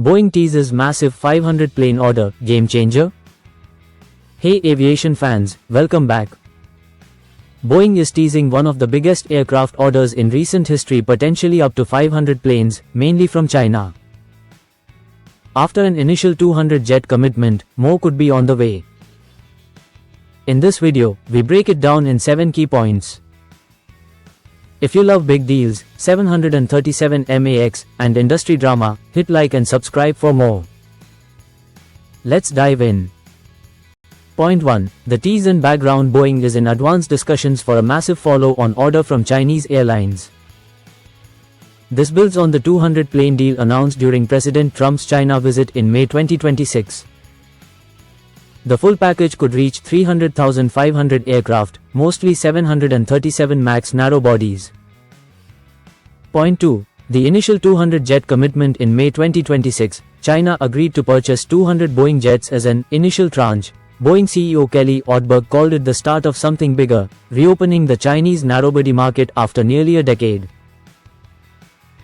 Boeing teases massive 500 plane order, game changer? Hey aviation fans, welcome back. Boeing is teasing one of the biggest aircraft orders in recent history, potentially up to 500 planes, mainly from China. After an initial 200 jet commitment, more could be on the way. In this video, we break it down in 7 key points. If you love big deals, 737 MAX, and industry drama, hit like and subscribe for more. Let's dive in. Point 1. The tease and background: Boeing is in advanced discussions for a massive follow-on order from Chinese airlines. This builds on the 200 plane deal announced during President Trump's China visit in May 2026. The full package could reach 300,500 aircraft, mostly 737 MAX narrow bodies. Point 2. The initial 200 jet commitment in May 2026, China agreed to purchase 200 Boeing jets as an initial tranche. Boeing CEO Kelly Ortberg called it the start of something bigger, reopening the Chinese narrowbody market after nearly a decade.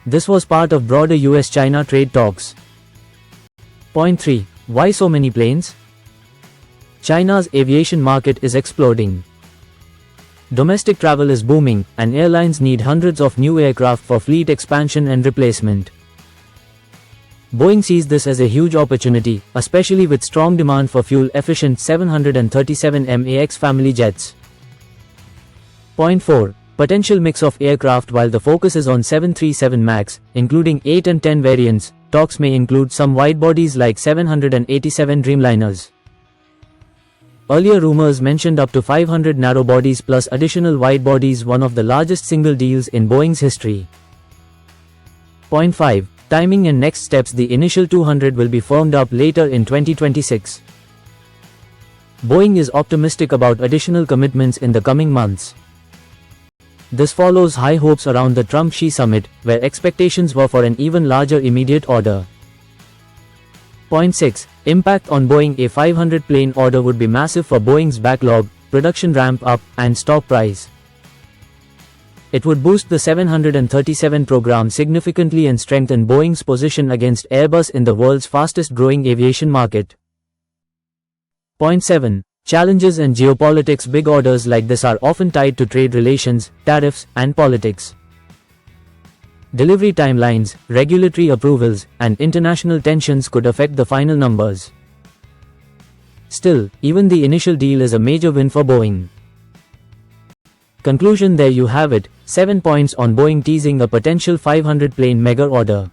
This was part of broader US-China trade talks. Point 3. Why so many planes? China's aviation market is exploding. Domestic travel is booming, and airlines need hundreds of new aircraft for fleet expansion and replacement. Boeing sees this as a huge opportunity, especially with strong demand for fuel-efficient 737 MAX family jets. Point 4. Potential mix of aircraft: while the focus is on 737 MAX, including 8 and 10 variants, talks may include some wide-bodies like 787 Dreamliners. Earlier rumors mentioned up to 500 narrow bodies plus additional wide bodies, one of the largest single deals in Boeing's history. Point 5. Timing and next steps: the initial 200 will be firmed up later in 2026. Boeing is optimistic about additional commitments in the coming months. This follows high hopes around the Trump-Xi summit, where expectations were for an even larger immediate order. Point 6. Impact on Boeing: a 500 plane order would be massive for Boeing's backlog, production ramp-up, and stock price. It would boost the 737 program significantly and strengthen Boeing's position against Airbus in the world's fastest-growing aviation market. Point 7. Challenges and geopolitics: big orders like this are often tied to trade relations, tariffs, and politics. Delivery timelines, regulatory approvals, and international tensions could affect the final numbers. Still, even the initial deal is a major win for Boeing. Conclusion: there you have it, 7 points on Boeing teasing a potential 500 plane mega order.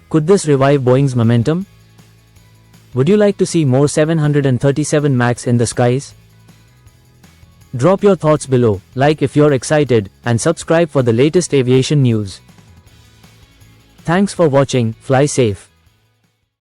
Could this revive Boeing's momentum? Would you like to see more 737 MAX in the skies? Drop your thoughts below, like if you're excited, and subscribe for the latest aviation news. Thanks for watching, fly safe.